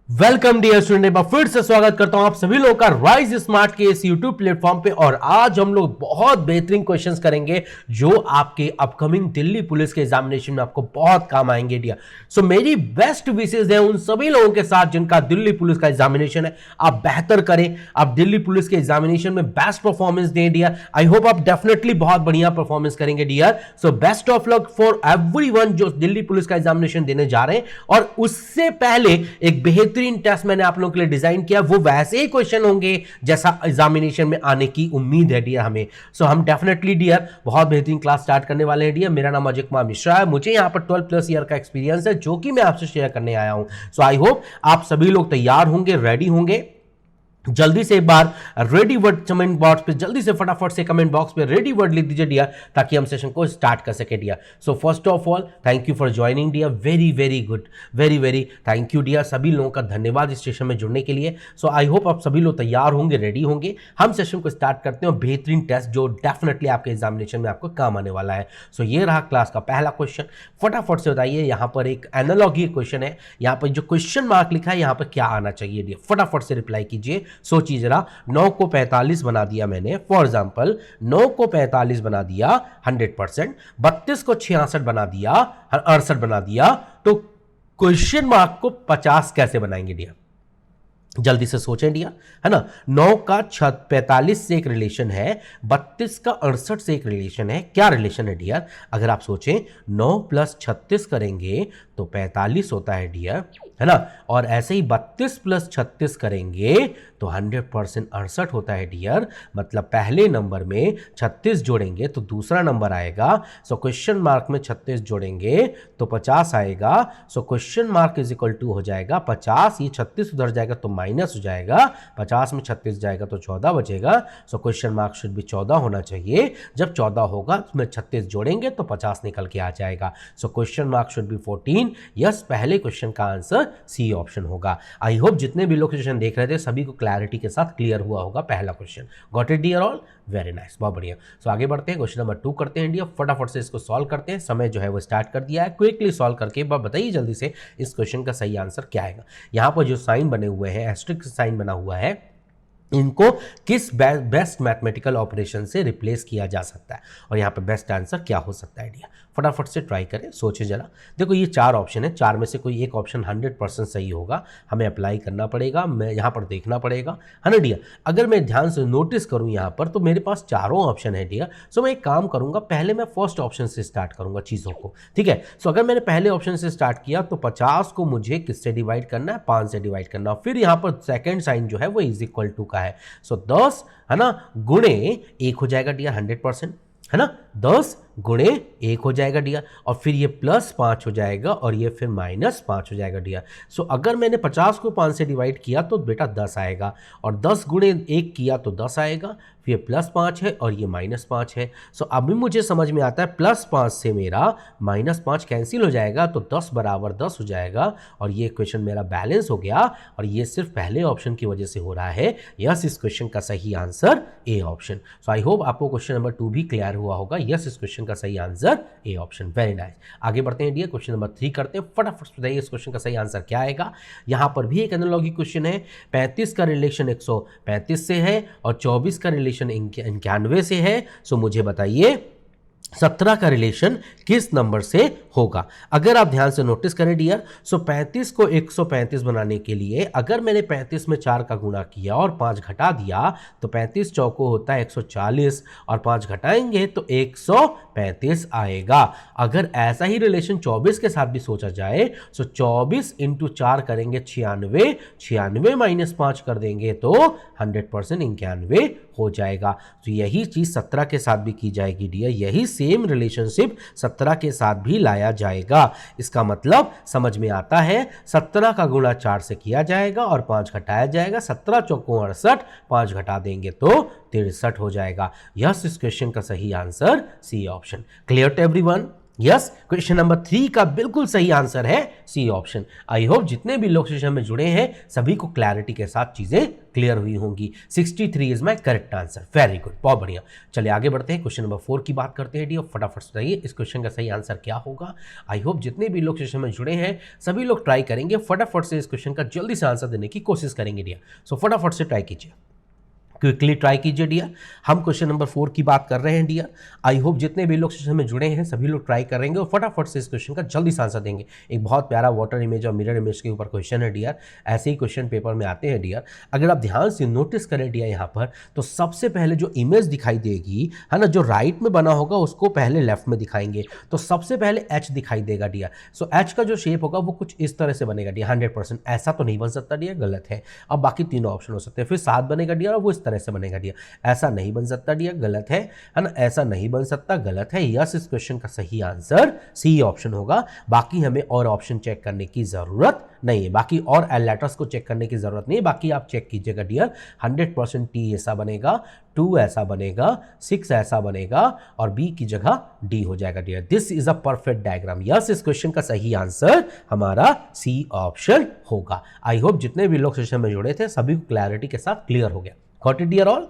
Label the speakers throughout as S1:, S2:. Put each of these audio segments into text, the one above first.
S1: Welcome dear student. मैं फिर से स्वागत करता हूं आप सभी लोगों का राइज स्मार्ट के इस यूट्यूब प्लेटफॉर्म पे। और आज हम लोग बहुत बेहतरीन क्वेश्चंस करेंगे जो आपके अपकमिंग दिल्ली पुलिस के एग्जामिनेशन में आपको बहुत काम आएंगे डियर। सो मेरी बेस्ट विशेष है उन सभी लोगों के साथ जिनका दिल्ली पुलिस का एग्जामिनेशन है। आप बेहतर करें, आप दिल्ली पुलिस के एग्जामिनेशन में बेस्ट परफॉर्मेंस दें डियर। आई होप आप डेफिनेटली बहुत बढ़िया परफॉर्मेंस करेंगे dear. So best of luck for everyone जो दिल्ली पुलिस का एग्जामिनेशन देने जा रहे हैं। और उससे पहले एक बेहतरीन टेस्ट मैंने आप लोगों के लिए डिजाइन किया, वो वैसे ही क्वेश्चन होंगे जैसा एग्जामिनेशन में आने की उम्मीद है डियर हमें। सो हम डेफिनेटली डियर बहुत बेहतरीन क्लास स्टार्ट करने वाले हैं डियर। मेरा नाम अजय कुमार मिश्रा है, मुझे यहां पर 12+ ईयर का एक्सपीरियंस है जो कि मैं आपसे शेयर करने आया हूं। सो आई होप आप सभी लोग तैयार होंगे, रेडी होंगे। जल्दी से एक बार रेडी वर्ड कमेंट बॉक्स पे जल्दी से फटाफट से कमेंट बॉक्स पे रेडी वर्ड लिख दीजिए डियर, ताकि हम सेशन को स्टार्ट कर सके dear. So first of all thank you for joining dear, very very good, very very thank you dear. सभी लोगों का धन्यवाद इस सेशन में जुड़ने के लिए। सो आई होप आप सभी लोग तैयार होंगे, रेडी होंगे। हम सेशन को स्टार्ट करते हैं, बेहतरीन टेस्ट जो डेफिनेटली आपके एग्जामिनेशन में आपको काम आने वाला है। सो ये रहा क्लास का पहला क्वेश्चन। फटाफट से बताइए, यहाँ पर एक एनालॉजी क्वेश्चन है, यहाँ पर जो क्वेश्चन मार्क लिखा है यहाँ पर क्या आना चाहिए डियर, फटाफट से रिप्लाई कीजिए। सोचिए जरा, 9 को 45 बना दिया मैंने, फॉर एग्जांपल 9 को 45 बना दिया 100%, 32 को 66 बना दिया, 68 बना दिया, तो क्वेश्चन मार्क को 50 कैसे बनाएंगे डियर? जल्दी से सोचें डियर, है ना। 9 का 45 से एक रिलेशन है, 32 का 68 से एक रिलेशन है। क्या रिलेशन है डियर? अगर आप सोचें 9 + 36 करेंगे तो 45 होता है डियर, है ना। और ऐसे ही 32 + 36 करेंगे तो 100% 68 होता है डियर। मतलब पहले नंबर में 36 जोड़ेंगे तो दूसरा नंबर आएगा। सो क्वेश्चन मार्क में 36 जोड़ेंगे तो 50 आएगा। So question mark is equal to हो जाएगा 50, ये 36 उधर जाएगा तो माइनस हो जाएगा, 50 में 36 जाएगा तो 14 बचेगा। सो क्वेश्चन मार्क शुड भी 14 होना चाहिए। जब 14 होगा तो में 36 जोड़ेंगे तो 50 निकल के आ जाएगा। सो क्वेश्चन मार्क शुड भी 14। यस, पहले क्वेश्चन का आंसर सी ऑप्शन होगा। आई होप जितने भी लोग क्वेश्चन देख रहे थे सभी को क्लैरिटी के साथ क्लियर हुआ होगा पहला question. Got it dear all? Very nice, बहुत बढ़िया। सो आगे बढ़ते हैं, क्वेश्चन नंबर 2 करते हैं डियर। फटाफट से इसको सॉल्व करते हैं, समय जो है वो स्टार्ट कर दिया है। क्विकली सॉल्व करके बताइए जल्दी से इस क्वेश्चन का सही आंसर क्या आएगा। यहाँ पर जो साइन बने हुए हैं, एस्टेरिस्क साइन बना हुआ है, इनको किस बेस्ट मैथमेटिकल ऑपरेशन से रिप्लेस किया जा सकता है? और यहाँ पे बेस्ट आंसर क्या हो सकता है डियर? फटाफट से ट्राई करें, सोचें जरा। देखो ये 4 ऑप्शन है, 4 में से कोई एक ऑप्शन 100% सही होगा, हमें अप्लाई करना पड़ेगा, मैं यहाँ पर देखना पड़ेगा, है ना डियर। अगर मैं ध्यान से नोटिस करूँ यहाँ पर तो मेरे पास चारों ऑप्शन है डियर। सो मैं एक काम करूँगा, पहले मैं फर्स्ट ऑप्शन से स्टार्ट करूँगा चीज़ों को, ठीक है। सो अगर मैंने पहले ऑप्शन से स्टार्ट किया तो 50 को मुझे किससे डिवाइड करना है? 5 से डिवाइड करना। फिर यहाँ पर सेकेंड साइन जो है वो इज इक्वल टू का है। सो 10, है ना, गुणे 1 हो जाएगा डियर 100%, है ना। 10 गुणे 1 हो जाएगा डियर, और फिर ये +5 हो जाएगा और ये फिर -5 हो जाएगा डियर। सो अगर मैंने 50 को 5 से डिवाइड किया तो बेटा 10 आएगा, और 10 गुणे 1 किया तो 10 आएगा, फिर ये +5 है और ये -5 है। सो अभी मुझे समझ में आता है +5 से मेरा -5 कैंसिल हो जाएगा तो 10 बराबर 10 हो जाएगा, और ये क्वेश्चन मेरा बैलेंस हो गया। और ये सिर्फ पहले ऑप्शन की वजह से हो रहा है। यस, इस क्वेश्चन का सही answer A option. So I hope आपको क्वेश्चन नंबर 2 भी क्लियर हुआ होगा। यस, इस क्वेश्चन का सही answer A option. Very nice. आगे बढ़ते हैं डियर, क्वेश्चन नंबर 3 करते हैं। फटाफट बताइए इस क्वेश्चन का सही आंसर क्या आएगा। यहां पर भी एक एनालॉजी क्वेश्चन है। 35 का रिलेशन 135 से है और 24 का रिलेशन 91 से है। सो मुझे बताइए 17 का रिलेशन किस नंबर से होगा? अगर आप ध्यान से नोटिस करें डियर, सो 35 को 135 बनाने के लिए अगर मैंने 35 में 4 का गुणा किया और 5 घटा दिया तो 35 चौको होता है 140, और 5 घटाएंगे तो 135 आएगा। अगर ऐसा ही रिलेशन 24 के साथ भी सोचा जाए, सो 24 × 4 करेंगे 96, 96 - 5 कर देंगे तो 100% 91 हो जाएगा। तो यही चीज 17 के साथ भी की जाएगी डियर, यही सेम रिलेशनशिप 17 के साथ भी लाया जाएगा। इसका मतलब समझ में आता है, 17 का गुणा 4 से किया जाएगा और 5 घटाया जाएगा। 17 चौको 68, 5 घटा देंगे तो 63 हो जाएगा। यस, इस क्वेश्चन का सही answer C option. Clear to everyone? Yes, question number 3 का बिल्कुल सही आंसर है सी ऑप्शन। आई होप जितने भी लोग सेशन में जुड़े हैं सभी को क्लैरिटी के साथ चीजें क्लियर हुई होंगी। 63 is my correct answer. Very good, बहुत बढ़िया। चलिए आगे बढ़ते हैं, क्वेश्चन नंबर 4 की बात करते हैं। डियर फटाफट से बताइए इस क्वेश्चन का सही आंसर क्या होगा। आई होप जितने भी लोग सेशन में जुड़े हैं सभी लोग ट्राई करेंगे, फटाफट से इस क्वेश्चन का जल्दी से आंसर देने की कोशिश करेंगे डियर। सो फटाफट से ट्राई कीजिए, क्विकली ट्राई कीजिए डियर। हम क्वेश्चन नंबर 4 की बात कर रहे हैं डियर। आई होप जितने भी लोग सेशन में जुड़े हैं सभी लोग ट्राई करेंगे और फटाफट से इस क्वेश्चन का जल्दी से आंसर देंगे। एक बहुत प्यारा वाटर इमेज और मिरर इमेज के ऊपर क्वेश्चन है डियर। ऐसे ही क्वेश्चन पेपर में आते हैं डियर। अगर आप ध्यान से नोटिस करें डियर यहाँ पर, तो सबसे पहले जो इमेज दिखाई देगी है ना, जो राइट में बना होगा उसको पहले लेफ्ट में दिखाएंगे। तो सबसे पहले एच दिखाई देगा डियर। सो एच का जो शेप होगा वो कुछ इस तरह से बनेगा डियर। 100% ऐसा तो नहीं बन सकता डियर, गलत है। अब बाकी तीनों ऑप्शन हो सकते हैं। फिर 7 बनेगा डियर और वो इस तरह से बनेगा डियर। ऐसा नहीं बन सकता डियर, गलत है ना। ऐसा नहीं बन सकता, गलत है। यस, इस क्वेश्चन का सही आंसर सी ऑप्शन होगा। बाकी हमें और ऑप्शन चेक करने की जरूरत नहीं है, बाकी और लेटर्स को चेक करने की जरूरत नहीं है। बाकी आप चेक कीजिएगा डियर। 100% टी ऐसा बनेगा, 2 ऐसा बनेगा, 6 ऐसा बनेगा और बी की जगह डी हो जाएगा dear. This is a perfect diagram. Yes, इस क्वेश्चन का सही आंसर हमारा सी ऑप्शन होगा। आई होप जितने भी लोग सेशन में जुड़े थे सभी को क्लैरिटी के साथ क्लियर हो गया। Got it dear all?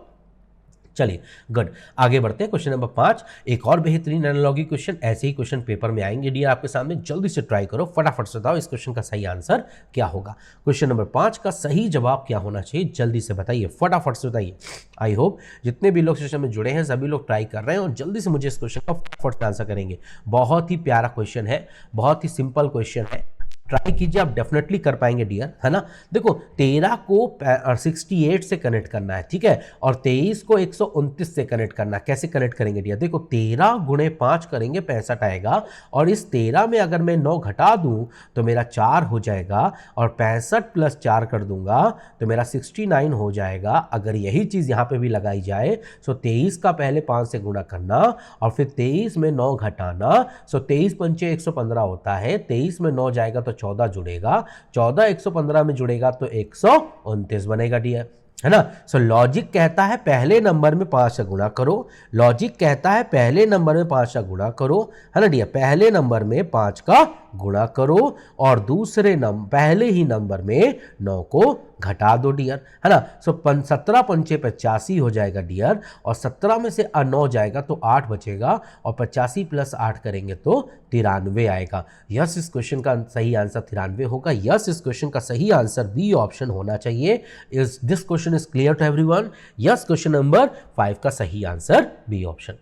S1: चलिए गुड, आगे बढ़ते हैं। क्वेश्चन नंबर 5 एक और बेहतरीन एनालॉजी क्वेश्चन। ऐसे ही क्वेश्चन पेपर में आएंगे डियर आपके सामने। जल्दी से ट्राई करो, फटाफट से बताओ इस क्वेश्चन का सही आंसर क्या होगा। क्वेश्चन नंबर 5 का सही जवाब क्या होना चाहिए, जल्दी से बताइए, फटाफट से बताइए। आई होप जितने भी लोग सेशन में जुड़े हैं सभी लोग ट्राई कर रहे हैं और जल्दी से मुझे इस क्वेश्चन का फटाफट से आंसर करेंगे। बहुत ही प्यारा क्वेश्चन है, बहुत ही सिंपल क्वेश्चन है। ट्राई कीजिए, आप डेफिनेटली कर पाएंगे डियर, है ना। देखो 13 को 68 से कनेक्ट करना है, ठीक है, और 23 को 129 से कनेक्ट करना है। कैसे कनेक्ट करेंगे डियर? देखो 13 गुणे 5 करेंगे 65 आएगा, और इस 13 में अगर मैं 9 घटा दूं तो मेरा 4 हो जाएगा, और 65 प्लस 4 कर दूंगा तो मेरा 69 हो जाएगा। अगर यही चीज़ यहाँ पे भी लगाई जाए, सो 23 का पहले 5 से गुणा करना और फिर 23 में 9 घटाना, सो 23 पंचे 115 होता है। 23 में 9 जाएगा तो 14 जुड़ेगा, 14 115 में जुड़ेगा तो 129 बनेगा डियर, है ना। सो लॉजिक कहता है पहले नंबर में 5 से गुणा करो। लॉजिक कहता है पहले नंबर में 5 से गुणा करो, है ना डियर। पहले नंबर में 5 का गुणा करो और दूसरे नंबर पहले ही नंबर में 9 को घटा दो डियर, है ना। सो 17 पंचे 85 हो जाएगा डियर, और 17 में से 9 जाएगा तो 8 बचेगा, और 85 प्लस 8 करेंगे तो 93 आएगा। यस, इस क्वेश्चन का सही आंसर 93 होगा। यस, इस क्वेश्चन का सही आंसर बी ऑप्शन होना चाहिए। Is this question is clear to everyone? Yes, question number 5 का सही answer B option.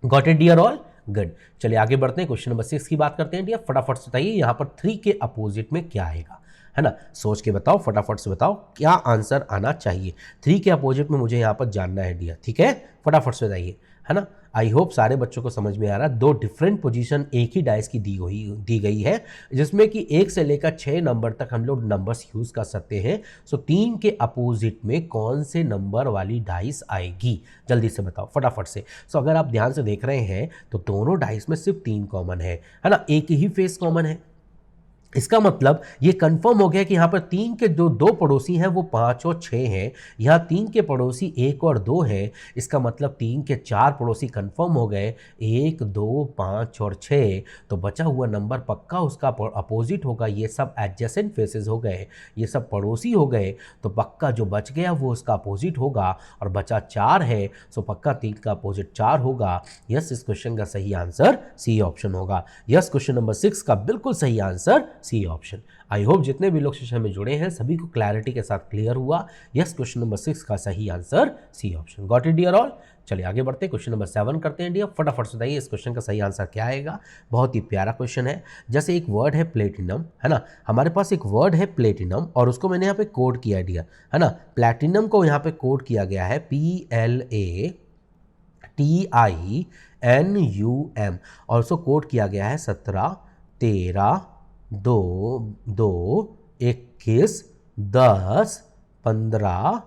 S1: Got it dear all? Good. चलिए आगे बढ़ते हैं, क्वेश्चन नंबर 6 की बात करते हैं डियर। फटाफट से बताइए यहाँ पर 3 के अपोजिट में क्या आएगा, है ना। सोच के बताओ, फटाफट से बताओ क्या आंसर आना चाहिए। 3 के अपोजिट में मुझे यहाँ पर जानना है डियर, ठीक है, फटाफट से बताइए, है ना। आई होप सारे बच्चों को समझ में आ रहा है। 2 डिफरेंट पोजीशन एक ही डाइस की दी गई है, जिसमें कि 1 से लेकर 6 नंबर तक हम लोग नंबर्स यूज कर सकते हैं। सो 3 के अपोजिट में कौन से नंबर वाली डाइस आएगी, जल्दी से बताओ फटाफट से। सो अगर आप ध्यान से देख रहे हैं तो दोनों डाइस में सिर्फ 3 कॉमन है ना, एक ही फेस कॉमन है। इसका मतलब ये कंफर्म हो गया कि यहाँ पर 3 के जो 2 पड़ोसी हैं वो 5 और 6 हैं। यहाँ 3 के पड़ोसी 1 और 2 हैं। इसका मतलब 3 के 4 पड़ोसी कंफर्म हो गए, 1 2 5 और 6। तो बचा हुआ नंबर पक्का उसका अपोजिट होगा। ये सब एडजेसेंट फेसेस हो गए, ये सब पड़ोसी हो गए, तो पक्का जो बच गया वो उसका अपोजिट होगा। और बचा 4 है, सो पक्का 3 का अपोजिट 4 होगा। यस, इस क्वेश्चन का सही आंसर सी ऑप्शन होगा। यस, क्वेश्चन नंबर 6 का बिल्कुल सही answer C option. I hope जितने भी लोग सेशन में जुड़े हैं सभी को क्लैरिटी के साथ क्लियर हुआ। यस, क्वेश्चन नंबर 6 का सही answer C option. Got it dear all? चलिए आगे बढ़ते हैं, क्वेश्चन नंबर 7 करते हैं डियर। फटाफट से बताइए इस क्वेश्चन का सही आंसर क्या आएगा। बहुत ही प्यारा क्वेश्चन है। जैसे एक वर्ड है प्लेटिनम, है ना, हमारे पास एक वर्ड है प्लेटिनम और उसको मैंने यहाँ पे कोड किया है डियर, है ना। प्लेटिनम को यहाँ पे कोड किया गया है PLATINUM और उसको कोड किया गया है 17 13 2 2 21 10 15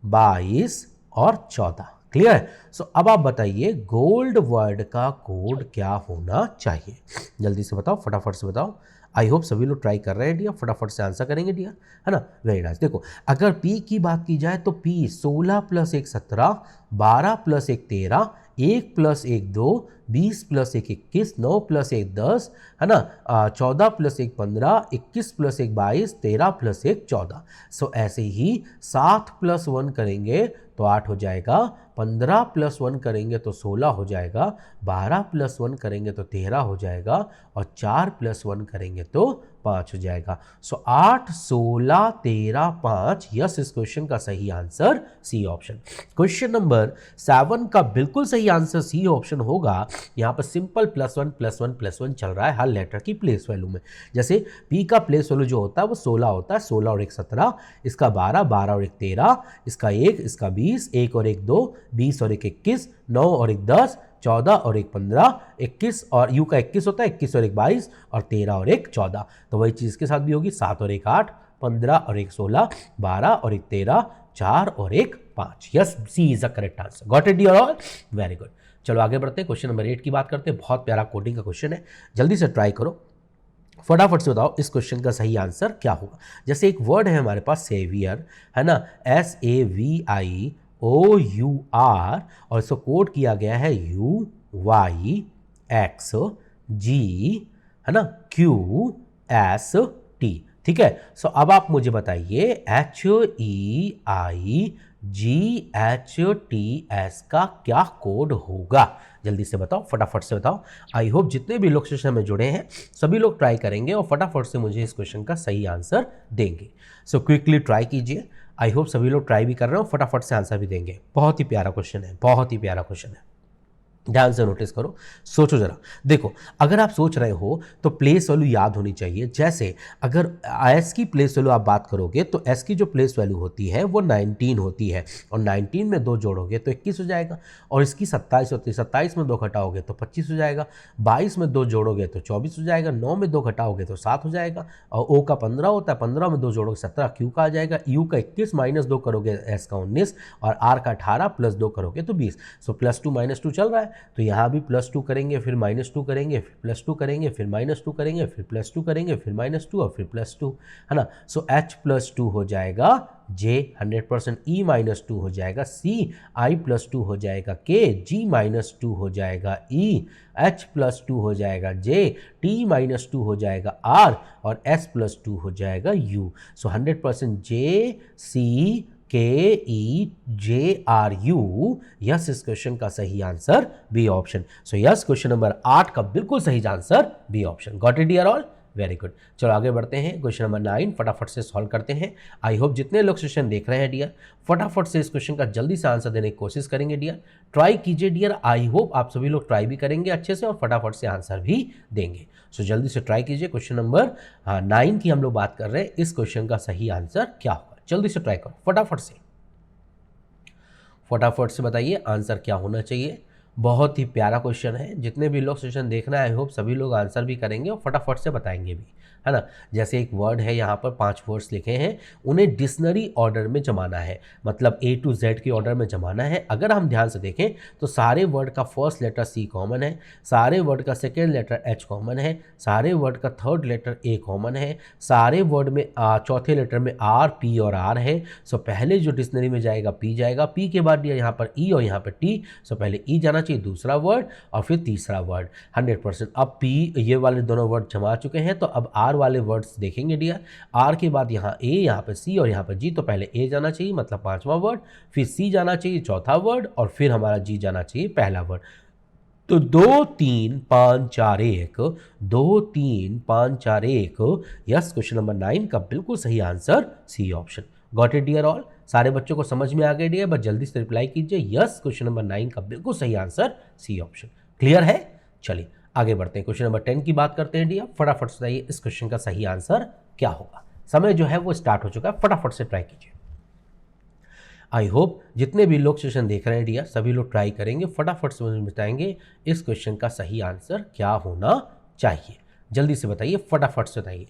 S1: 22 और 14। क्लियर है? सो अब आप बताइए गोल्ड वर्ड का कोड क्या होना चाहिए, जल्दी से बताओ, फटाफट से बताओ। आई होप सभी लोग ट्राई कर रहे हैं डियर, फटाफट से आंसर करेंगे डियर, है ना। Very nice. देखो अगर पी की बात की जाए तो पी 16 + 1 17, 12 + 1 13, 1 + 1 2, 20 प्लस 1 21, 9 प्लस 1 10, है ना, 14 प्लस 1 15, 21 प्लस 1 22, 13 प्लस 1 14। सो ऐसे ही 7 प्लस 1 करेंगे तो 8 हो जाएगा, 15 प्लस 1 करेंगे तो 16 हो जाएगा, 12 प्लस 1 करेंगे तो 13 हो जाएगा, और 4 प्लस 1 करेंगे तो 5 हो जाएगा। सो 8 16 13 5, यस इस क्वेश्चन का सही answer C option. Question number 7 का बिल्कुल सही आंसर सी ऑप्शन होगा। यहाँ पर सिंपल +1 +1 +1 चल रहा है हर लेटर की प्लेस वैल्यू में। जैसे पी का प्लेस वैल्यू जो होता है वो 16 होता है, 16 और 1 17, इसका 12, 12 और 1 13, इसका 1, इसका 20, 1 और 1 2, 20 और 1 21, 9 और 1 10, 14 और 1 15, 21 और यू का 21 होता है, 21 और 1 22, और 13 और 1 14। तो वही चीज़ के साथ भी होगी, 7 और 1 8, 15 और 1 16, 12 और 1 13, 4 और 1 5। Yes, C is the correct answer. Got it dear all? Very good. चलो आगे बढ़ते हैं, क्वेश्चन नंबर 8 की बात करते हैं। बहुत प्यारा कोडिंग का क्वेश्चन है, जल्दी से ट्राई करो, फटाफट से बताओ इस क्वेश्चन का सही आंसर क्या होगा। जैसे एक वर्ड है हमारे पास सेवियर, है ना, SAVIOUR, और इसको कोड किया गया है UYXG, है ना, QST। ठीक है, सो अब आप मुझे बताइए HEIGHTS का क्या कोड होगा, जल्दी से बताओ, फटाफट से बताओ। आई होप जितने भी लोग सेशन में जुड़े हैं सभी लोग ट्राई करेंगे और फटाफट से मुझे इस क्वेश्चन का सही आंसर देंगे। सो क्विकली ट्राई कीजिए, आई होप सभी लोग ट्राई भी कर रहे हो, फटाफट से आंसर भी देंगे। बहुत ही प्यारा क्वेश्चन है, बहुत ही प्यारा क्वेश्चन है, ध्यान से नोटिस करो, सोचो जरा। देखो, अगर आप सोच रहे हो तो प्लेस वैल्यू याद होनी चाहिए। जैसे अगर एस की प्लेस वैल्यू आप बात करोगे तो एस की जो प्लेस वैल्यू होती है वो 19 होती है, और 19 में 2 जोड़ोगे तो 21 हो जाएगा, और इसकी 27 होती है, 27 में 2 घटाओगे तो 25 हो जाएगा, 22 में 2 जोड़ोगे तो 24 हो जाएगा, 9 में 2 घटाओगे तो 7 हो जाएगा, और ओ का 15 होता है, 15 में 2 जोड़ोगे 17, क्यू का आ जाएगा, यू का 21 माइनस 2 करोगे एस का 19, और आर का 18 प्लस 2 करोगे तो 20। सो +2 -2 चल रहा है, तो यहाँ भी +2 करेंगे, फिर -2 करेंगे, फिर +2 करेंगे, फिर -2 करेंगे, फिर +2 करेंगे, फिर -2 और फिर +2, है ना। सो H+2 हो जाएगा J 100%, E -2 हो जाएगा C, I+2 हो जाएगा K, G -2 हो जाएगा E, H+2 हो जाएगा J, T -2 हो जाएगा R, और S+2 हो जाएगा U। So 100% J C KEJRU, yes इस क्वेश्चन का सही answer B option. So yes, question number 8 का बिल्कुल सही answer B option. Got it dear all? Very good. चलो आगे बढ़ते हैं, क्वेश्चन नंबर 9 फटाफट से सॉल्व करते हैं। आई होप जितने लोग सेशन देख रहे हैं डियर फटाफट से इस क्वेश्चन का जल्दी से आंसर देने की कोशिश करेंगे डियर, ट्राई कीजिए डियर। आई होप आप सभी लोग ट्राई भी करेंगे अच्छे से और फटाफट से आंसर भी देंगे। सो जल्दी से ट्राई कीजिए। क्वेश्चन नंबर 9 की हम लोग बात कर रहे हैं, इस क्वेश्चन का सही आंसर क्या होगा, जल्दी से ट्राई करो, फटाफट से बताइए आंसर क्या होना चाहिए। बहुत ही प्यारा क्वेश्चन है, जितने भी लोग सेशन देखना है आई होप सभी लोग आंसर भी करेंगे और फटाफट से बताएंगे भी, है ना। जैसे एक वर्ड है, यहाँ पर 5 वर्ड्स लिखे हैं, उन्हें डिक्शनरी ऑर्डर में जमाना है, मतलब A to Z के ऑर्डर में जमाना है। अगर हम ध्यान से देखें तो सारे वर्ड का फर्स्ट लेटर C कॉमन है, सारे वर्ड का सेकेंड लेटर H कॉमन है, सारे वर्ड का थर्ड लेटर A कॉमन है, सारे वर्ड में चौथे लेटर में R, P और R है। सो पहले जो डिक्शनरी में जाएगा P जाएगा, P के बाद यहाँ पर E और यहाँ पर T। सो पहले E जाना चाहिए, दूसरा वर्ड और फिर तीसरा वर्ड 100%। अब P ये वाले दोनों वर्ड जमा चुके हैं, तो अब R वाले वर्ड्स देखेंगे डियर। R के बाद यहाँ A, यहाँ पे C और यहाँ पे G, तो पहले A जाना चाहिए मतलब 5वां वर्ड, फिर C जाना चाहिए चौथा वर्ड, और फिर हमारा G जाना चाहिए पहला वर्ड। तो 2 3 5 4 1, 2 3 5 4 1, यस क्वेश्चन नंबर 9 का बिल्कुल सही answer C option. Got it dear all? सारे बच्चों को समझ में आ गए डियर, बस जल्दी से रिप्लाई कीजिए, यस क्वेश्चन नंबर 9 का बिल्कुल सही आंसर सी ऑप्शन। क्लियर है? चलिए आगे बढ़ते हैं, क्वेश्चन नंबर 10 की बात करते हैं डियर। फटाफट से बताइए इस क्वेश्चन का सही आंसर क्या होगा। समय जो है वो स्टार्ट हो चुका है, फटाफट से ट्राई कीजिए। आई होप जितने भी लोग सेशन देख रहे हैं डियर सभी लोग ट्राई करेंगे, फटाफट से मुझे बताएंगे इस क्वेश्चन का सही आंसर क्या होना चाहिए। जल्दी से बताइए, फटाफट से बताइए।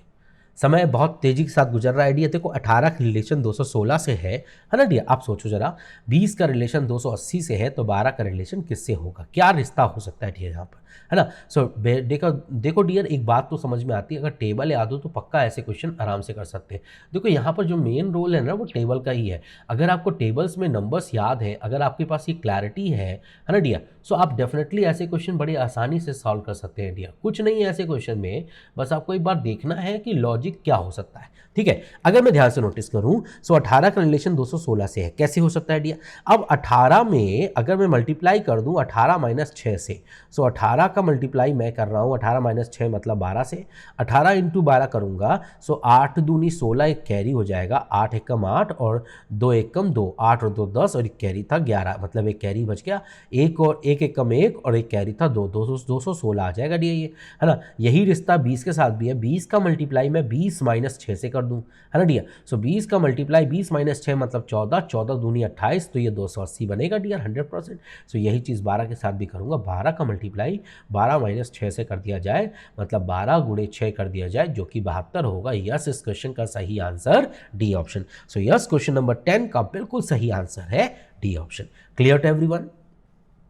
S1: समय बहुत तेजी के साथ गुजर रहा है डियर। देखो 18 का रिलेशन 216 से है ना डियर। आप सोचो जरा, 20 का रिलेशन 280 से है, तो 12 का रिलेशन किससे होगा, क्या रिश्ता हो सकता है डियर यहाँ पर। है ना। सो देखो देखो डियर, एक बात तो समझ में आती है, अगर टेबल याद हो तो पक्का ऐसे क्वेश्चन आराम से कर सकते हैं। देखो यहाँ पर जो मेन रोल है ना वो टेबल का ही है। अगर आपको टेबल्स में नंबर्स याद है, अगर आपके पास ये क्लैरिटी है ना डियर, सो आप डेफिनेटली ऐसे क्वेश्चन बड़ी आसानी से सॉल्व कर सकते हैं डियर। कुछ नहीं है ऐसे क्वेश्चन में, बस आपको एक बार देखना है कि लॉजिक क्या हो सकता है। ठीक है, अगर मैं ध्यान से नोटिस करूं, सो 18 का रिलेशन 216 से है। कैसे हो सकता है डियर? अब 18 में अगर मैं मल्टीप्लाई कर दूं 18 माइनस 6 से, सो 18 का मल्टीप्लाई मैं कर रहा हूं 18 माइनस 6 मतलब 12 से। 18 इंटू 12 करूंगा, सो 8 दूनी 16, एक कैरी हो जाएगा, 8 एकम 8 और 2 एकम 2, 8 और 2 10 और एक कैरी था 11, मतलब एक कैरी बच गया, एक और एक एकम 1 और एक कैरी था 2, 216 आ जाएगा डियर ये, है ना। यही रिश्ता 20 के साथ भी है। 20 का मल्टीप्लाई मैं 20 माइनस 6 से कर दूं, है ना डियर। सो 20 का मल्टीप्लाई 20 माइनस 6 मतलब 14, 14 दूनी 28, तो ये 280 बनेगा डियर 100%। सो यही चीज़ 12 के साथ भी करूंगा। 12 का मल्टीप्लाई 12 माइनस 6 से कर दिया जाए, मतलब 12 गुणे 6 कर दिया जाए, जो कि 72 होगा। यस, इस क्वेश्चन का सही answer D option. So yes, question number 10 का बिल्कुल सही आंसर है D option. Clear to everyone?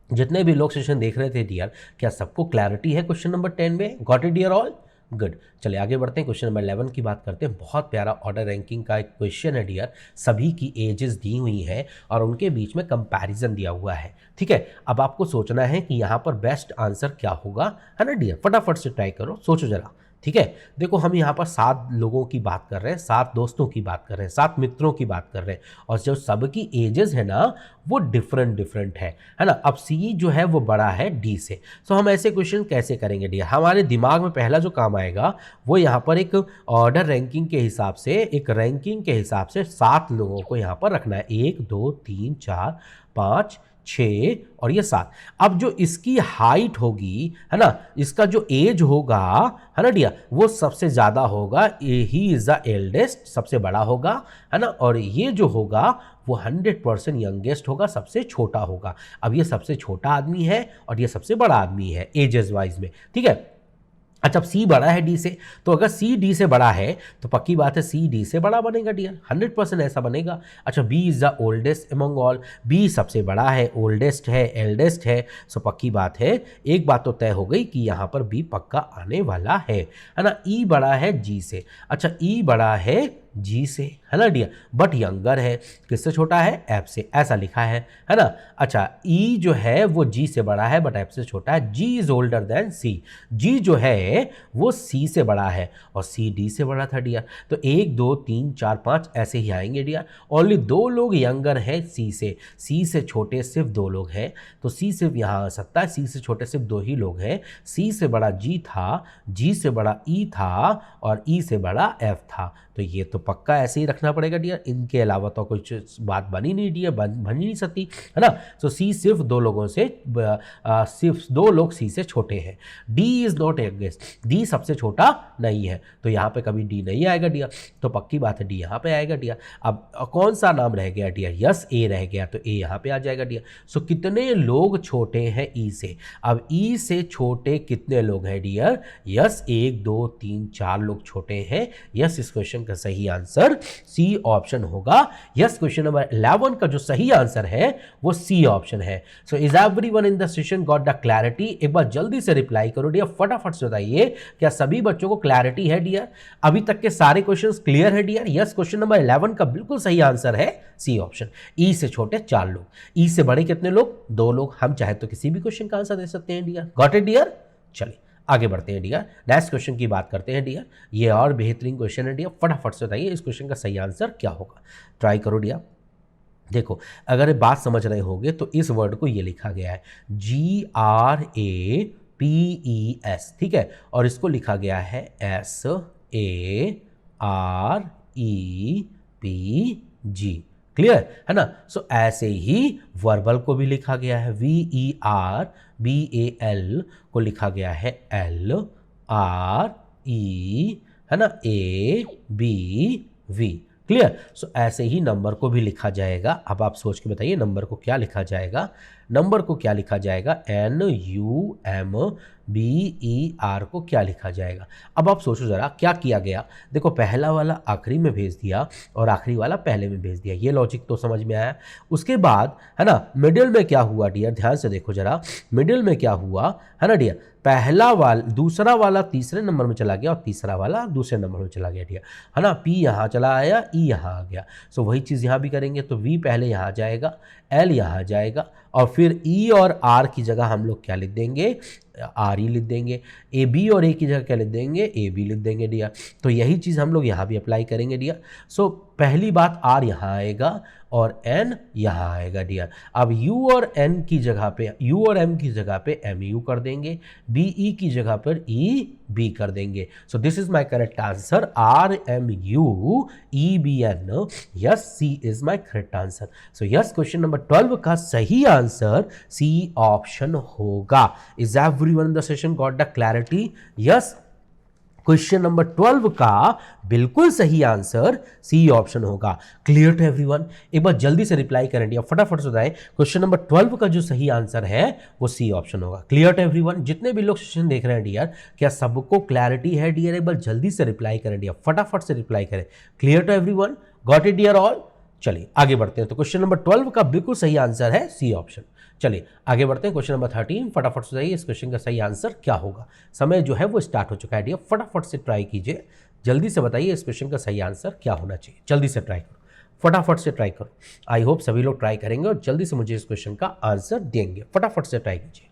S1: जितने भी लोग सेशन देख रहे थे डियर, क्या सबको क्लैरिटी है क्वेश्चन नंबर 10 में? Got it dear all? Good. चलिए आगे बढ़ते हैं, क्वेश्चन नंबर 11 की बात करते हैं। बहुत प्यारा ऑर्डर रैंकिंग का एक क्वेश्चन है डियर। सभी की एजेस दी हुई हैं और उनके बीच में कंपैरिजन दिया हुआ है। ठीक है, अब आपको सोचना है कि यहाँ पर बेस्ट आंसर क्या होगा, है ना डियर। फटाफट से ट्राई करो, सोचो जरा। ठीक है, देखो हम यहाँ पर 7 लोगों की बात कर रहे हैं, 7 दोस्तों की बात कर रहे हैं, 7 मित्रों की बात कर रहे हैं, और जो सबकी एजेस है ना वो डिफरेंट है ना। अब सी जो है वो बड़ा है डी से। सो हम ऐसे क्वेश्चन कैसे करेंगे डियर? हमारे दिमाग में पहला जो काम आएगा वो यहाँ पर एक ऑर्डर रैंकिंग के हिसाब से, एक रैंकिंग के हिसाब से 7 लोगों को यहाँ पर रखना है। 1 2 3 4 5 6 और ये 7। अब जो इसकी हाइट होगी, है ना, इसका जो एज होगा, है ना डियर, वो सबसे ज़्यादा होगा। ही इज़ द एल्डेस्ट, सबसे बड़ा होगा, है ना। और ये जो होगा वो 100% यंगेस्ट होगा, सबसे छोटा होगा। अब ये सबसे छोटा आदमी है और ये सबसे बड़ा आदमी है एजेस वाइज में। ठीक है, अच्छा अब सी बड़ा है डी से, तो अगर सी डी से बड़ा है तो पक्की बात है सी डी से बड़ा बनेगा डियर, 100% ऐसा बनेगा। अच्छा B is the oldest among all, B सबसे बड़ा है, ओल्डेस्ट है, एल्डेस्ट है। सो पक्की बात है, एक बात तो तय हो गई कि यहाँ पर बी पक्का आने वाला है ना। ई बड़ा है जी से, अच्छा ई बड़ा है जी से, है ना डियर, बट यंगर है, किससे छोटा है? एफ से, ऐसा लिखा है ना। अच्छा ई जो है वो जी से बड़ा है बट एफ से छोटा है। जी इज ओल्डर देन सी, जी जो है वो सी से बड़ा है और सी डी से बड़ा था डियर। तो 1 2 3 4 5 ऐसे ही आएंगे डियर। ओनली 2 लोग यंगर हैं सी से छोटे सिर्फ 2 लोग हैं, तो सी सिर्फ यहाँ आ सकता है। सी से छोटे सिर्फ 2 ही लोग हैं। सी से बड़ा जी था, जी से बड़ा ई था और ई से बड़ा एफ था। तो ये तो पक्का ऐसे ही रखना पड़ेगा डियर, इनके अलावा तो कुछ बात बनी नहीं डियर, बन ही नहीं सकती, है ना। सो सी सिर्फ 2 लोगों से, सिर्फ 2 लोग सी से छोटे हैं। D is not youngest, D सबसे छोटा नहीं है, तो यहाँ पे कभी डी नहीं आएगा डियर, तो पक्की बात है डी यहाँ पे आएगा डियर। अब कौन सा नाम रह गया डियर? यस ए रह गया, तो ए यहाँ पे आ जाएगा डियर। सो कितने लोग छोटे हैं ई से? अब ई से छोटे कितने लोग हैं डियर? यस 1 2 3 4 लोग छोटे हैं। यस, इस क्वेश्चन का सही आंसर सी ऑप्शन होगा। यस, क्वेश्चन नंबर 11 का जो सही आंसर है वो सी ऑप्शन है। So is everyone in the session got the clarity? एक बार जल्दी से रिप्लाई करो डियर, फटाफट से बताइए क्या सभी बच्चों को क्लैरिटी है डियर? अभी तक के सारे क्वेश्चंस क्लियर है डियर? यस, क्वेश्चन नंबर 11 का बिल्कुल सही आंसर है सी ऑप्शन। ई से छोटे 4 लोग, ई से बड़े कितने लोग? 2 लोग। हम चाहे तो किसी भी क्वेश्चन का आंसर दे सकते हैं डियर। Got it dear? चलिए आगे बढ़ते हैं डियर, नेक्स्ट क्वेश्चन की बात करते हैं डियर। ये और बेहतरीन क्वेश्चन है डियर, फटाफट से बताइए इस क्वेश्चन का सही आंसर क्या होगा। ट्राई करो डियर। देखो अगर ये बात समझ रहे होगे तो इस वर्ड को ये लिखा गया है GRAPES, ठीक है, और इसको लिखा गया है SAREPG। क्लियर है ना। सो ऐसे ही वर्बल को भी लिखा गया है, VERBAL को लिखा गया है LRE, है ना, ABV। क्लियर। सो ऐसे ही नंबर को भी लिखा जाएगा। अब आप सोच के बताइए नंबर को क्या लिखा जाएगा। नंबर को क्या लिखा जाएगा, NUMBER को क्या लिखा जाएगा। अब आप सोचो जरा क्या किया गया, देखो पहला वाला आखिरी में भेज दिया और आखिरी वाला पहले में भेज दिया, ये लॉजिक तो समझ में आया। उसके बाद है ना मिडिल में क्या हुआ डियर, ध्यान से देखो जरा, मिडिल में क्या हुआ है ना डियर, पहला वाला दूसरा वाला तीसरे नंबर में चला गया और तीसरा वाला दूसरे नंबर में चला गया डियर, है ना। P यहाँ चला आया, E यहाँ आ गया। सो वही चीज़ यहाँ भी करेंगे, तो V पहले यहाँ जाएगा, L यहाँ जाएगा और फिर E और R की जगह हम लोग क्या लिख देंगे, RE लिख देंगे। AB और A की जगह क्या लिख देंगे, AB लिख देंगे डियर। तो यही चीज़ हम लोग यहाँ भी अप्लाई करेंगे डियर। सो पहली बात R यहाँ आएगा और N यहाँ आएगा डियर। अब U और N की जगह पे, U और M की जगह पे MU कर देंगे, BE की जगह पर EB कर देंगे। So this is my correct answer, RMUEBN। Yes, C is my correct answer. So yes, question number 12 का सही आंसर C ऑप्शन होगा। Is everyone in the session got the clarity? Yes, question number 12 का बिल्कुल सही answer C option होगा। Clear to everyone? एक बार जल्दी से रिप्लाई करें डियर, फटाफट से बताएं क्वेश्चन नंबर 12 का जो सही आंसर है वो सी ऑप्शन होगा। Clear to everyone? जितने भी लोग सेशन देख रहे हैं डियर, क्या सबको क्लैरिटी है डियर? एक बार जल्दी से रिप्लाई करें डियर, फटाफट से रिप्लाई करें। Clear to everyone? Got it dear all? चलिए आगे बढ़ते हैं। तो क्वेश्चन नंबर 12 का बिल्कुल सही आंसर है सी ऑप्शन। चलिए आगे बढ़ते हैं। क्वेश्चन नंबर 13, फटाफट से बताइए इस क्वेश्चन का सही आंसर क्या होगा। समय जो है वो स्टार्ट हो चुका है डियर, फटाफट से ट्राई कीजिए, जल्दी से बताइए इस क्वेश्चन का सही आंसर क्या होना चाहिए। जल्दी से ट्राई करो, फटाफट से ट्राई करो। आई होप सभी लोग ट्राई करेंगे और जल्दी से मुझे इस क्वेश्चन का आंसर देंगे। फटाफट से ट्राई कीजिए,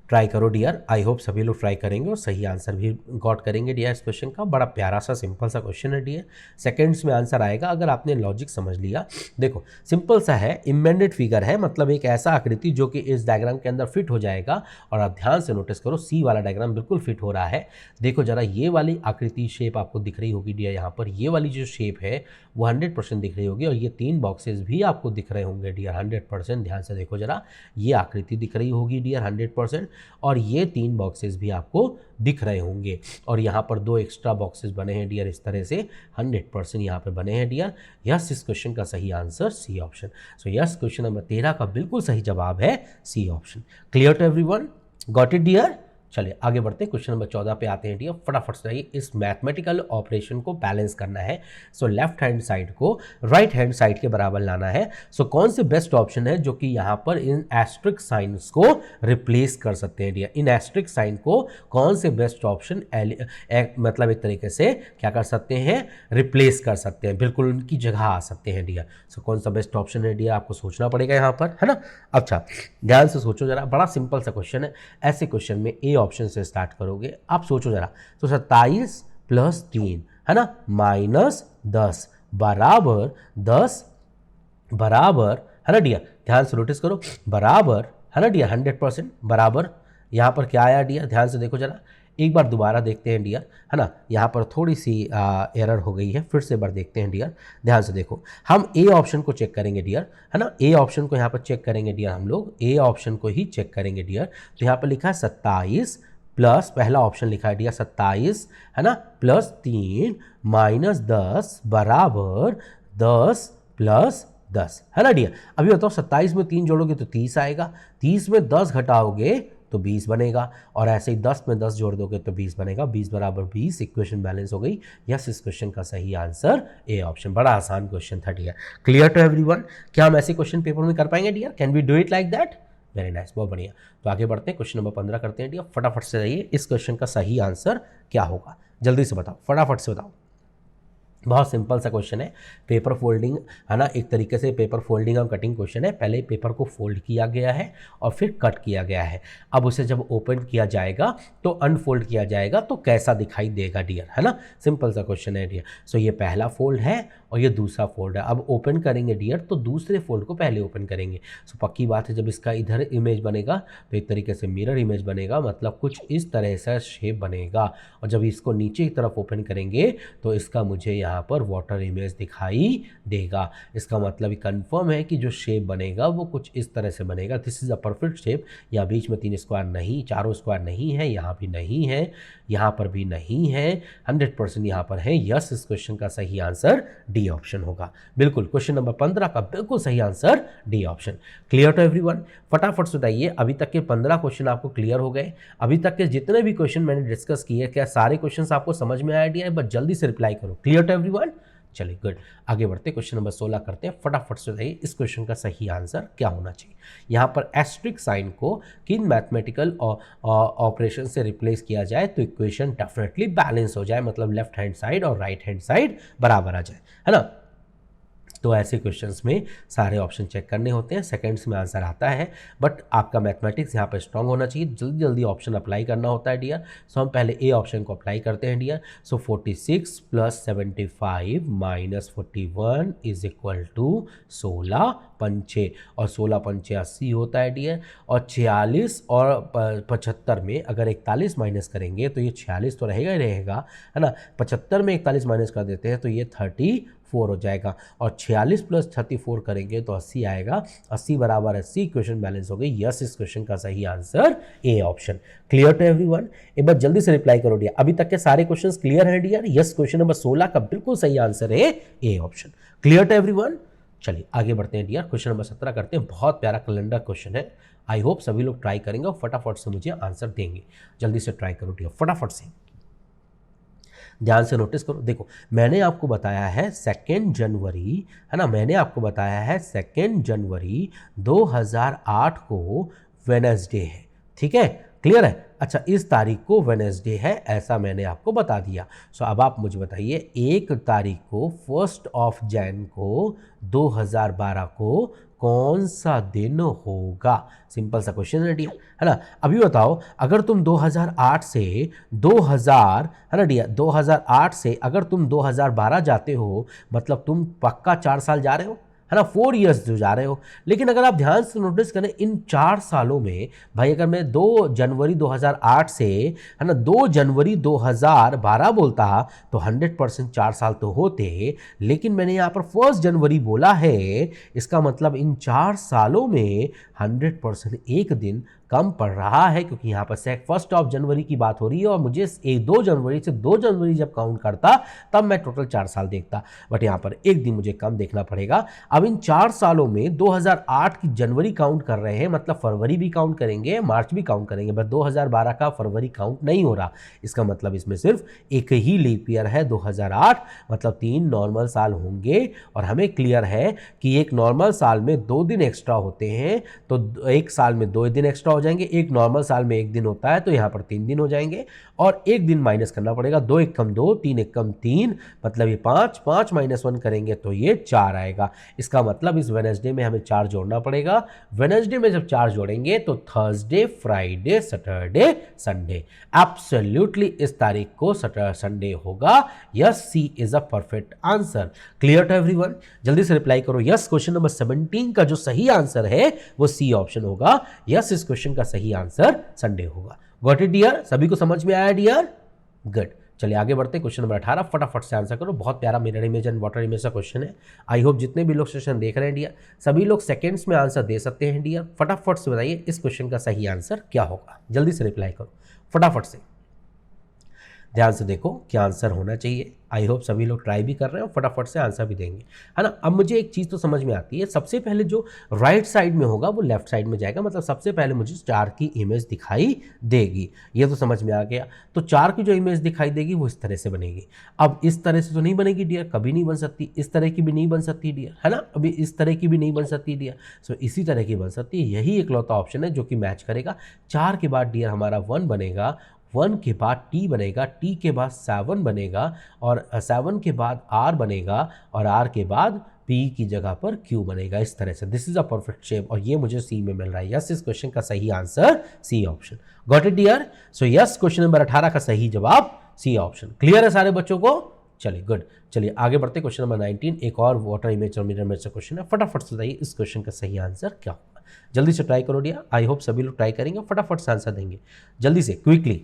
S1: ट्राई करो डियर। आई होप सभी लोग ट्राई करेंगे और सही आंसर भी गॉट करेंगे डियर। इस क्वेश्चन का बड़ा प्यारा सा सिंपल सा क्वेश्चन है डियर, सेकंड्स में आंसर आएगा अगर आपने लॉजिक समझ लिया। देखो सिंपल सा है, इमेंडेड फिगर है, मतलब एक ऐसा आकृति जो कि इस डायग्राम के अंदर फिट हो जाएगा। और आप ध्यान से नोटिस करो, सी वाला डायग्राम बिल्कुल फिट हो रहा है। देखो जरा, ये वाली आकृति शेप आपको दिख रही होगी डियर, यहाँ पर ये वाली जो शेप है वो 100% दिख रही होगी और ये 3 बॉक्सेस भी आपको दिख रहे होंगे डियर 100%। ध्यान से देखो जरा, ये आकृति दिख रही होगी डियर 100% और ये 3 बॉक्सेस भी आपको दिख रहे होंगे और यहाँ पर 2 एक्स्ट्रा बॉक्सेस बने हैं डियर, इस तरह से 100% यहाँ पे बने हैं डियर। यस, इस क्वेश्चन का सही answer C option. So yes, question number 13 का बिल्कुल सही जवाब है C option. Clear to everyone? Got it dear? चलिए आगे बढ़ते हैं। क्वेश्चन नंबर 14 पे आते हैं डियर, फटाफट से आइए। इस मैथमेटिकल ऑपरेशन को बैलेंस करना है। सो लेफ्ट हैंड साइड को राइट हैंड साइड के बराबर लाना है। सो कौन से बेस्ट ऑप्शन है जो कि यहाँ पर इन एस्ट्रिक साइंस को रिप्लेस कर सकते हैं डियर? इन एस्ट्रिक साइन को कौन से बेस्ट ऑप्शन मतलब एक तरीके से क्या कर सकते हैं, रिप्लेस कर सकते हैं, बिल्कुल उनकी जगह आ सकते हैं डियर। सो कौन सा बेस्ट ऑप्शन है डियर, आपको सोचना पड़ेगा यहाँ पर, है ना। अच्छा ध्यान से सोचो जरा, बड़ा सिंपल सा क्वेश्चन है। ऐसे क्वेश्चन में ए ऑप्शन से स्टार्ट करोगे। आप सोचो जरा, तो 27 + 3 है ना -10 बराबर 10 बराबर है ना डियर, ध्यान से नोटिस करो, बराबर है ना डियर 100% बराबर। यहाँ पर क्या आया डियर, ध्यान से देखो जरा, एक बार दोबारा देखते हैं डियर, है ना। यहाँ पर थोड़ी सी एरर हो गई है, फिर से एक बार देखते हैं डियर। ध्यान से देखो, हम ए ऑप्शन को चेक करेंगे डियर, है ना। ए ऑप्शन को यहाँ पर चेक करेंगे डियर, हम लोग ए ऑप्शन को ही चेक करेंगे डियर। तो यहाँ पर लिखा है 27 प्लस, पहला ऑप्शन लिखा है डियर 27 है ना +3 -10 बराबर 10 + 10 है ना डियर। अभी बताओ 27 में 3 जोड़ोगे तो 30 आएगा, 30 में 10 घटाओगे तो 20 बनेगा और ऐसे ही 10 में 10 जोड़ दोगे तो 20 बनेगा, 20 बराबर 20। इक्वेशन बैलेंस हो गई। यस, इस क्वेश्चन का सही आंसर ए ऑप्शन। बड़ा आसान क्वेश्चन था डियर। Clear to everyone? क्या हम ऐसे क्वेश्चन पेपर में कर पाएंगे dear? Can we do it like that? Very nice, बहुत बढ़िया। तो आगे बढ़ते हैं, क्वेश्चन नंबर 15 करते हैं डियर। फटाफट से जाइए, इस क्वेश्चन का सही आंसर क्या होगा, जल्दी से बताओ, फटाफट से बताओ। बहुत सिंपल सा क्वेश्चन है, पेपर फोल्डिंग है ना, एक तरीके से पेपर फोल्डिंग और कटिंग क्वेश्चन है। पहले पेपर को फोल्ड किया गया है और फिर कट किया गया है। अब उसे जब ओपन किया जाएगा तो अनफोल्ड किया जाएगा तो कैसा दिखाई देगा डियर, है ना। सिंपल सा क्वेश्चन है डियर। सो ये पहला फोल्ड है और ये दूसरा फोल्ड है। अब ओपन करेंगे डियर तो दूसरे फोल्ड को पहले ओपन करेंगे। सो पक्की बात है, जब इसका इधर इमेज बनेगा तो एक तरीके से मिरर इमेज बनेगा, मतलब कुछ इस तरह से शेप बनेगा। और जब इसको नीचे की तरफ ओपन करेंगे तो इसका मुझे यहाँ यहाँ पर वाटर इमेज दिखाई देगा। इसका मतलब कंफर्म है कि जो शेप बनेगा वो कुछ इस तरह से बनेगा। This is a perfect shape. यहाँ बीच में 3 स्क्वायर नहीं, चारों स्क्वायर नहीं है, यहाँ भी नहीं है, यहाँ पर भी नहीं है, 100% यहाँ पर है। यस, इस क्वेश्चन का सही आंसर डी ऑप्शन होगा। बिल्कुल, क्वेश्चन नंबर 15 का बिल्कुल सही answer D option. Clear to everyone? फटाफट से बताइए, अभी तक के 15 क्वेश्चन आपको क्लियर हो गए? अभी तक के जितने भी क्वेश्चन मैंने डिस्कस किए, क्या सारे क्वेश्चंस आपको समझ में आइडिया है? बस जल्दी से रिप्लाई करो। Clear to everyone? चलिए गुड, आगे बढ़ते क्वेश्चन नंबर 16 करते हैं। फटाफट से बताइए इस क्वेश्चन का सही आंसर क्या होना चाहिए। यहाँ पर एस्ट्रिक साइन को किन मैथमेटिकल ऑपरेशन से रिप्लेस किया जाए तो इक्वेशन डेफिनेटली बैलेंस हो जाए, मतलब लेफ्ट हैंड साइड और राइट हैंड साइड बराबर आ जाए, है ना। तो ऐसे क्वेश्चंस में सारे ऑप्शन चेक करने होते हैं, सेकंड्स में आंसर आता है, बट आपका मैथमेटिक्स यहाँ पर स्ट्रांग होना चाहिए, जल्दी जल्दी ऑप्शन अप्लाई करना होता है डियर। सो हम पहले ए ऑप्शन को अप्लाई करते हैं dear. So 46 + 75 - 41 is equal to 16 पंचे, और 16 पंचे 80 होता है डियर। और 46 और 75 में अगर 41 माइनस करेंगे तो ये 46 तो रहेगा ही रहेगा, है ना। 75 में 41 माइनस कर देते हैं तो ये 34 हो जाएगा, और 46 + 34 करेंगे तो 80 आएगा। 80 = 80, इक्वेशन बैलेंस हो गई। यस, इस क्वेश्चन का सही answer A option. Clear to everyone? एक बार जल्दी से रिप्लाई करो डियर। अभी तक के सारे क्वेश्चंस क्लियर हैं डियर? यस, क्वेश्चन नंबर 16 का बिल्कुल सही आंसर है A option. Clear to everyone? चलिए आगे बढ़ते हैं डियर, क्वेश्चन नंबर 17 करते हैं। बहुत प्यारा कैलेंडर क्वेश्चन है, आई होप सभी लोग ट्राई करेंगे और फटाफट से मुझे आंसर देंगे। जल्दी से ट्राई करो डियर, फटाफट से, ध्यान से नोटिस करो। देखो, मैंने आपको बताया है 2 जनवरी, है ना, मैंने आपको बताया है 2 जनवरी 2008 को वेडनेसडे है, ठीक है, क्लियर है। अच्छा, इस तारीख को वेडनेसडे है, ऐसा मैंने आपको बता दिया। सो अब आप मुझे बताइए 1 तारीख को 1 जनवरी को 2012 को कौन सा दिन होगा? सिंपल सा क्वेश्चन है डियर, है ना। अभी बताओ, अगर तुम 2008 से 2000, है ना डियर, 2008 से अगर तुम 2012 जाते हो, मतलब तुम पक्का 4 साल जा रहे हो, है ना, 4 इयर्स जो जा रहे हो। लेकिन अगर आप ध्यान से नोटिस करें, इन 4 सालों में भाई, अगर मैं 2 जनवरी 2008 से, है ना, 2 जनवरी 2012 बोलता तो 100% 4 साल तो होते, लेकिन मैंने यहाँ पर 1 जनवरी बोला है, इसका मतलब इन 4 सालों में 100% एक दिन कम पड़ रहा है, क्योंकि यहाँ पर 1 जनवरी की बात हो रही है, और मुझे 2 जनवरी से 2 जनवरी जब काउंट करता तब मैं टोटल 4 साल देखता, बट यहाँ पर एक दिन मुझे कम देखना पड़ेगा। अब इन 4 सालों में 2008 की जनवरी काउंट कर रहे हैं, मतलब फरवरी भी काउंट करेंगे, मार्च भी काउंट करेंगे, बट 2012 का फरवरी काउंट नहीं हो रहा। इसका मतलब इसमें सिर्फ एक ही लीप ईयर है 2008, मतलब 3 नॉर्मल साल होंगे। और हमें क्लियर है कि एक नॉर्मल साल में 2 दिन एक्स्ट्रा होते हैं, तो एक साल में 2 दिन एक्स्ट्रा हो जाएंगे। एक नॉर्मल साल में 1 दिन होता है, तो यहाँ पर 3 दिन हो जाएंगे, और 1 दिन माइनस करना पड़ेगा। 2 × 1 = 2, 3 × 1 = 3, मतलब ये 5, 5 - 1 करेंगे तो ये 4 आएगा। इसका मतलब इस वेडनेसडे में हमें 4 जोड़ना पड़ेगा। वेडनेसडे में जब 4 जोड़ेंगे तो Thursday, Friday, Saturday, Sunday, absolutely इस तारीख को सैटरडे संडे होगा। Yes, C is a perfect answer. Clear to everyone? जल्दी से रिप्लाई करो। यस, क्वेश्चन नंबर 17 का जो सही आंसर है वो सी ऑप्शन होगा। यस, इस क्वेश्चन का सही आंसर संडे होगा। Got it dear? सभी को समझ में आया डियर? गुड, चलिए आगे बढ़ते हैं। क्वेश्चन नंबर 18 फटाफट से आंसर करो। बहुत प्यारा mirror image and water image का क्वेश्चन है। आई होप जितने भी लोग सेशन देख रहे हैं डियर, सभी लोग सेकंड्स में आंसर दे सकते हैं डियर। फटाफट से बताइए इस क्वेश्चन का सही आंसर क्या होगा। जल्दी से रिप्लाई करो फटाफट से, ध्यान से देखो क्या आंसर होना चाहिए। आई होप सभी लोग ट्राई भी कर रहे हैं और फटाफट से आंसर भी देंगे, है ना। अब मुझे एक चीज़ तो समझ में आती है, सबसे पहले जो राइट साइड में होगा वो लेफ्ट साइड में जाएगा, मतलब सबसे पहले मुझे 4 की इमेज दिखाई देगी, ये तो समझ में आ गया। तो 4 की जो इमेज दिखाई देगी वो इस तरह से बनेगी। अब इस तरह से तो नहीं बनेगी डियर, कभी नहीं बन सकती। इस तरह की भी नहीं बन सकती डियर, है ना। अभी इस तरह की भी नहीं बन सकती डियर। सो इसी तरह की बन सकती है। यही इकलौता ऑप्शन है जो कि मैच करेगा। 4 के बाद डियर हमारा 1 बनेगा, 1 के बाद टी बनेगा, टी के बाद 7 बनेगा, और 7 के बाद आर बनेगा, और आर के बाद पी की जगह पर क्यू बनेगा। इस तरह से this is a perfect shape, और ये मुझे सी में मिल रहा है। यस, इस क्वेश्चन का सही answer C option. Got it dear? So yes, question number 18 का सही जवाब सी ऑप्शन। क्लियर है सारे बच्चों को? चलिए गुड, चलिए आगे बढ़ते। क्वेश्चन नंबर 19 एक और वाटर इमेज और मिरर इमेज का क्वेश्चन है। फटाफट से बताइए इस क्वेश्चन का सही आंसर क्या होगा। जल्दी से ट्राई करो डियर। आई होप सभी लोग ट्राई करेंगे, फटाफट से आंसर देंगे, जल्दी से, क्विकली।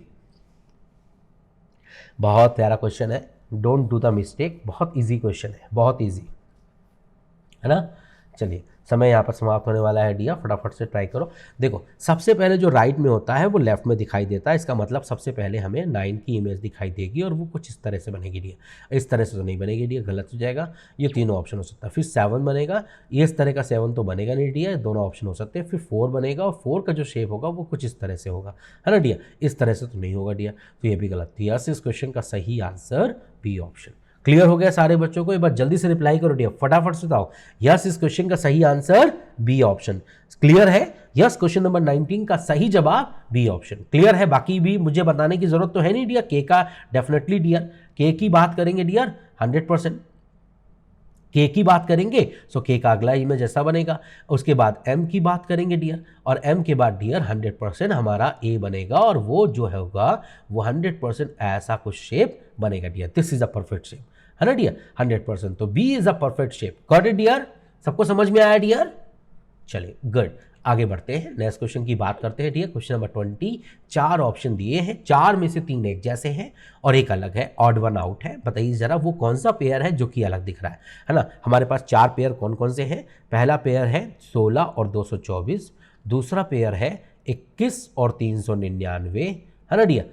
S1: बहुत प्यारा क्वेश्चन है, डोंट डू द मिस्टेक, बहुत इजी क्वेश्चन है, बहुत इजी है ना। चलिए समय यहाँ पर समाप्त होने वाला है डियर, फटाफट से ट्राई करो। देखो सबसे पहले जो राइट में होता है वो लेफ्ट में दिखाई देता है, इसका मतलब सबसे पहले हमें 9 की इमेज दिखाई देगी और वो कुछ इस तरह से बनेगी डियर, इस तरह से तो नहीं बनेगी डियर, गलत हो जाएगा। ये तीनों ऑप्शन हो सकता है। फिर 7 बनेगा, ये इस तरह का 7 तो बनेगा नहीं डियर, दोनों ऑप्शन हो सकते हैं। फिर 4 बनेगा और 4 का जो शेप होगा वो कुछ इस तरह से होगा, है ना डियर, इस तरह से तो नहीं होगा डियर, तो ये भी गलत थी। यस इस क्वेश्चन का सही आंसर बी ऑप्शन। क्लियर हो गया सारे बच्चों को? एक बार जल्दी से रिप्लाई करो डियर, फटाफट से बताओ। यस इस क्वेश्चन का सही आंसर बी ऑप्शन। क्लियर है? यस क्वेश्चन नंबर 19 का सही जवाब बी ऑप्शन। क्लियर है? बाकी भी मुझे बताने की जरूरत तो है नहीं डियर। के का डेफिनेटली डियर, के की बात करेंगे डियर 100%, के की बात करेंगे सो के का अगला इमेज ऐसा बनेगा। उसके बाद एम की बात करेंगे डियर, और एम के बाद डियर 100% हमारा ए बनेगा, और वो जो होगा वो 100% ऐसा कुछ शेप बनेगा dear. This is a perfect shape, है ना डियर, 100%। तो B is a perfect shape. Got it dear? सबको समझ में आया डियर? चलिए गुड, आगे बढ़ते हैं, नेक्स्ट क्वेश्चन की बात करते हैं डियर। क्वेश्चन नंबर 20, 4 ऑप्शन दिए हैं, 4 में से 3 एक जैसे हैं और एक अलग है, ऑड वन आउट है। बताइए जरा वो कौन सा पेयर है जो कि अलग दिख रहा है ना। हमारे पास 4 पेयर कौन कौन से हैं? पहला पेयर है 16 और 224, दूसरा पेयर है 21 और 399, है ना डियर।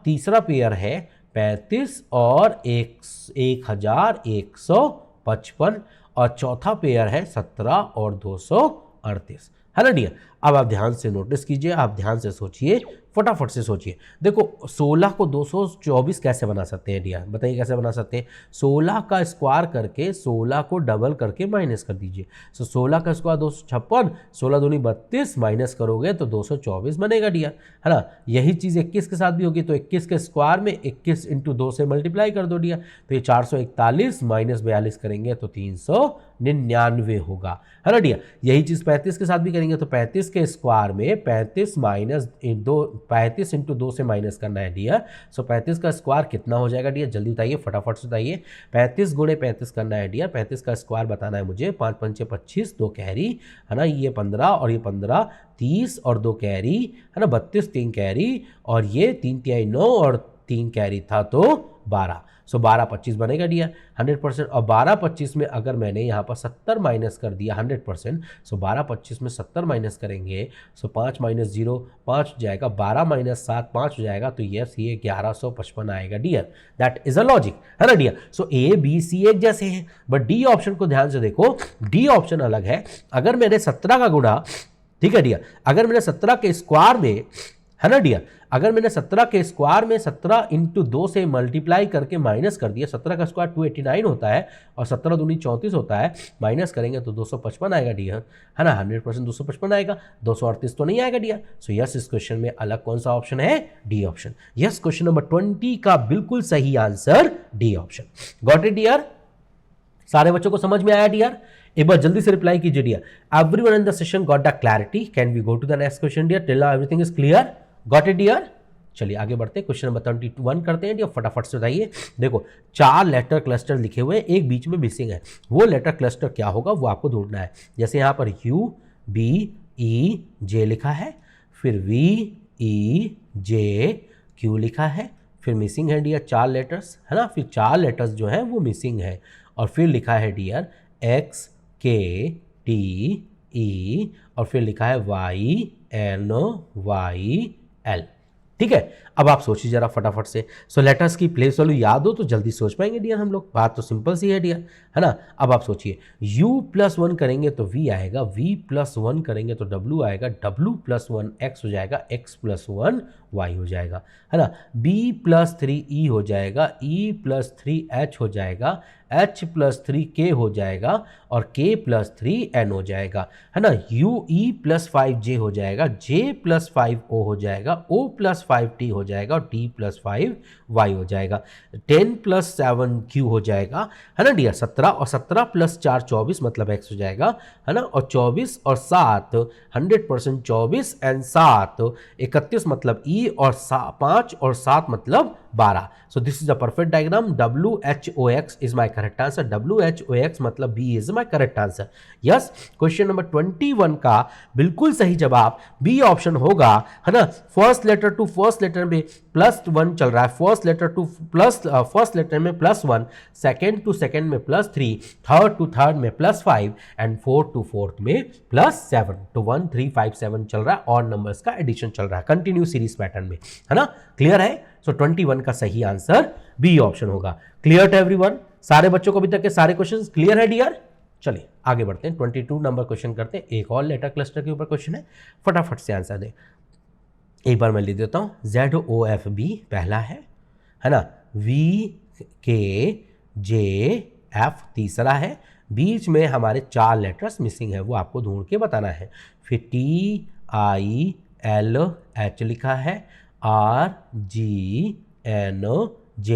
S1: तीसरा पेयर है 35 और 1155, और चौथा पेयर है 17 और 238, है ना डियर। अब आप ध्यान से नोटिस कीजिए, आप ध्यान से सोचिए, फटाफट से सोचिए। देखो 16 को 224 कैसे बना सकते हैं डियर? बताइए कैसे बना सकते हैं? 16 का स्क्वायर करके 16 को डबल करके माइनस कर दीजिए। सो 16 का स्क्वायर 256, 16 दूनी 32, माइनस करोगे तो 224 बनेगा डियर, है ना। यही चीज़ 21 के साथ भी होगी, तो 21 के स्क्वायर में 21 इंटू 2 से मल्टीप्लाई कर दो डियर, तो ये 441 माइनस 42 करेंगे तो 399 होगा, है ना डियर। यही चीज़ 35 के साथ भी करेंगे, तो 35 के स्क्वायर में 35 माइनस 35 इंटू 2 से माइनस करना है डियर। सो 35 का स्क्वायर कितना हो जाएगा डियर? जल्दी बताइए, फटाफट से बताइए। 35 गुणे 35 करना है डियर, 35 का स्क्वायर बताना है मुझे। 5 पंचे 25, 2 कैरी, है ना, ये 15 और ये 15, 30 और 2 कैरी, है ना, 32, 3 कैरी, और ये 3 तिहाई 9 और 3 कैरी था तो 12। सो 12-25 बनेगा डियर 100%। और 12-25 में अगर मैंने यहाँ पर 70 माइनस कर दिया 100%, सो 12-25 में 70 माइनस करेंगे, सो 5 माइनस 0 5 हो जाएगा, 12 माइनस 7 5 हो जाएगा, तो यस ये 1155 आएगा dear. That is a logic, है ना dear. So A B C एक जैसे हैं, बट डी ऑप्शन को ध्यान से देखो, डी ऑप्शन अलग है। अगर मैंने 17 का गुणा, ठीक है डियर, अगर मैंने 17 के स्क्वायर में, है ना डियर, अगर मैंने 17 के स्क्वायर में 17 इंटू 2 से मल्टीप्लाई करके माइनस कर दिया, 17 का स्क्वायर 289 होता है और 17 दूनी 34 होता है, माइनस करेंगे तो 255 आएगा डियर, है ना, 100% 255 आएगा, 238 तो नहीं आएगा डियर। सो यस इस क्वेश्चन में अलग कौन सा ऑप्शन है? D option. Yes question number 20 का बिल्कुल सही answer D option. Got it dear? सारे बच्चों को समझ में आया डियर? एक बार जल्दी से रिप्लाई कीजिए dear. Everyone in the session got the clarity? Can we go to the next question dear? Till now everything is clear? Got it dear? चलिए आगे बढ़ते हैं, क्वेश्चन नंबर 21 करते हैं डियर, फटाफट से बताइए। देखो 4 लेटर क्लस्टर लिखे हुए हैं, एक बीच में मिसिंग है, वो लेटर क्लस्टर क्या होगा वो आपको ढूंढना है। जैसे यहाँ पर U B E J लिखा है, फिर V E J Q लिखा है, फिर मिसिंग है डियर 4 लेटर्स, है ना, फिर 4 लेटर्स जो है वो मिसिंग है, और फिर लिखा है dear X K T E, और फिर लिखा है Y N Y L। ठीक है, अब आप सोचिए जरा फटाफट से। सो लेटर्स की प्लेस वैल्यू याद हो तो जल्दी सोच पाएंगे डियर हम लोग, बात तो सिंपल सी है डियर, है ना। अब आप सोचिए U+1 करेंगे तो V आएगा, V+1 करेंगे तो W आएगा, W+1 X हो जाएगा, X+1 Y हो जाएगा, है ना। B+3 E हो जाएगा, E+3 H हो जाएगा, H+3 K हो जाएगा, और K+3 N हो जाएगा, है ना। UE+5 J हो जाएगा, J+5 O हो जाएगा, O+5 T हो जाएगा, और T+5 Y हो जाएगा, 10+7 Q हो जाएगा, है ना डियर, 17, और 17+4 24 मतलब X हो जाएगा, है ना, और 24 और 7 100% 24 एंड 7 31 मतलब E, और 5 और 7 मतलब 12. So this is a perfect diagram. WHOX is my correct answer. WHOX मतलब B is my correct answer. Yes, question number 21 का बिल्कुल सही जवाब बी ऑप्शन होगा, है ना. First letter to first letter में +1 चल रहा है, first letter to first letter में +1, सेकेंड टू सेकेंड में +3, थर्ड टू थर्ड में +5 एंड फोर्थ टू फोर्थ में +7. तो 1 3 5 7 चल रहा है और नंबर्स का एडिशन चल रहा है कंटिन्यू सीरीज पैटर्न में, है ना. क्लियर है. सो 21 का सही आंसर बी ऑप्शन होगा. Clear to everyone. सारे बच्चों को अभी तक के सारे क्वेश्चंस क्लियर है डियर. चलिए आगे बढ़ते हैं. 22 नंबर क्वेश्चन करते हैं. एक और लेटर क्लस्टर के ऊपर क्वेश्चन है, फटाफट से आंसर दें. एक बार मैं लिख देता हूं. ZOFB पहला है ना. VKJF तीसरा है. बीच में हमारे 4 लेटर्स मिसिंग है, वो आपको ढूंढ के बताना है. फिर TILH लिखा है, RGNJ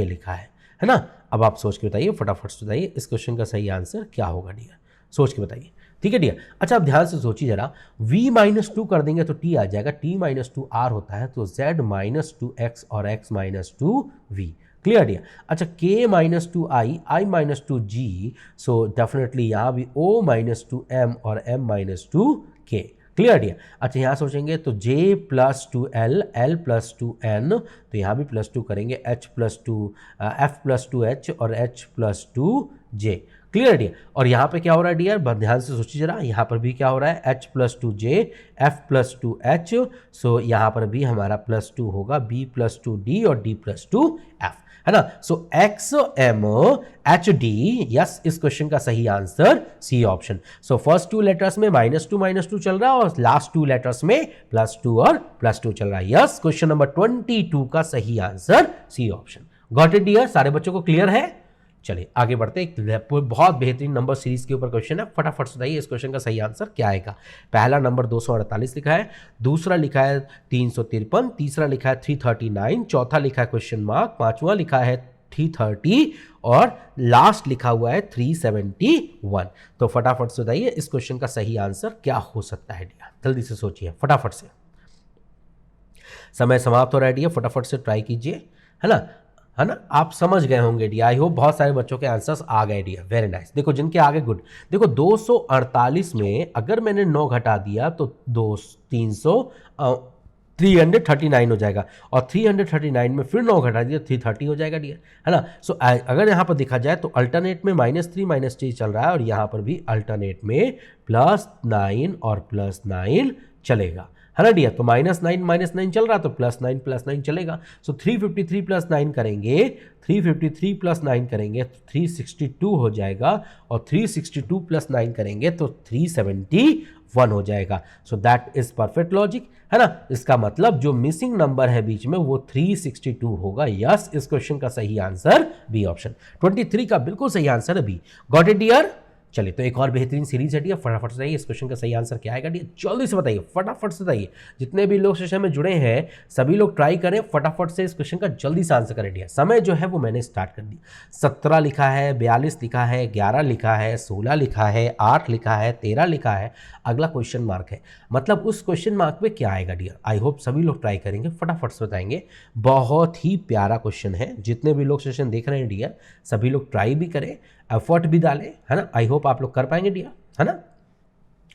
S1: लिखा है ना. अब आप सोच के बताइए, फटाफट से बताइए इस क्वेश्चन का सही आंसर क्या होगा डियर. सोच के बताइए. ठीक है डियर. अच्छा आप ध्यान से सोचिए जरा. V-2 कर देंगे तो T आ जाएगा, T-2R होता है तो Z-2X और X-2V. Clear dear. अच्छा K-2I, I-2G, सो डेफिनेटली यहाँ भी O-2M और M-2K. Clear dear. अच्छा यहाँ सोचेंगे तो J+2L, L+2N, तो यहाँ भी +2 करेंगे, F+2H और H+2J. Clear dear. और यहाँ पे क्या हो रहा है डियर, ध्यान से सोचिए जरा. यहाँ पर भी क्या हो रहा है, H+2J, F+2H, सो यहाँ पर भी हमारा +2 होगा, B+2D और D+2F, है ना. सो XMHD, यस, इस क्वेश्चन का सही answer C option. So first 2 letters में -2 चल रहा है और लास्ट 2 लेटर्स में +2 और +2 चल रहा है. यस, क्वेश्चन नंबर 22 का सही answer C option. Got it dear. सारे बच्चों को क्लियर है. चलिए आगे बढ़ते हैं. बहुत बेहतरीन नंबर सीरीज के ऊपर क्वेश्चन है, फटाफट से बताइए इस क्वेश्चन का सही आंसर क्या आएगा. पहला नंबर 248 लिखा है, दूसरा लिखा है 353, तीसरा लिखा है 339, चौथा लिखा है क्वेश्चन मार्क, पांचवा लिखा है 330 और लास्ट लिखा हुआ है 371. तो फटाफट से बताइए इस क्वेश्चन का सही आंसर क्या हो सकता है. जल्दी से सोचिए फटाफट से, समय समाप्त हो रहा है डियर. फटाफट से ट्राई कीजिए, है ना. आप समझ गए होंगे डियर. आई होप बहुत सारे बच्चों के आंसर्स आ गए डियर. Very nice. देखो जिनके आगे गुड. देखो 248 में अगर मैंने 9 घटा दिया तो 339 हो जाएगा और 339 में फिर 9 घटा दिया 330 हो जाएगा डियर, है ना. सो अगर यहाँ पर देखा जाए तो अल्टरनेट में -3 चल रहा है और यहाँ पर भी अल्टरनेट में +9 और +9 चलेगा, है ना डियर. तो -9 चल रहा तो +9 चलेगा. सो 353 + 9 करेंगे, 353 + 9 करेंगे तो 362 हो जाएगा और 362 + 9 करेंगे तो 371 हो जाएगा. So that is perfect logic, है ना. इसका मतलब जो मिसिंग नंबर है बीच में वो 362 होगा. यस, इस क्वेश्चन का सही आंसर बी ऑप्शन. 23 का बिल्कुल सही आंसर है बी. Got it dear. चलिए तो एक और बेहतरीन सीरीज है डियर. फटाफट से बताइए इस क्वेश्चन का सही आंसर क्या आएगा डियर. जल्दी से बताइए, फटाफट से बताइए. जितने भी लोग सेशन में जुड़े हैं सभी लोग ट्राई करें, फटाफट से इस क्वेश्चन का जल्दी से आंसर करें डियर. समय जो है वो मैंने स्टार्ट कर दिया. 17 लिखा है, 42 लिखा है, 11 लिखा है, 16 लिखा है, 8 लिखा है, 13 लिखा है. अगला क्वेश्चन मार्क है, मतलब उस क्वेश्चन मार्क में क्या आएगा डियर. आई होप सभी लोग ट्राई करेंगे, फटाफट से बताएंगे. बहुत ही प्यारा क्वेश्चन है. जितने भी लोग सेशन देख रहे हैं डियर सभी लोग ट्राई भी करें, एफर्ट भी डालें, है ना. आई होप आप लोग कर पाएंगे डियर, है ना.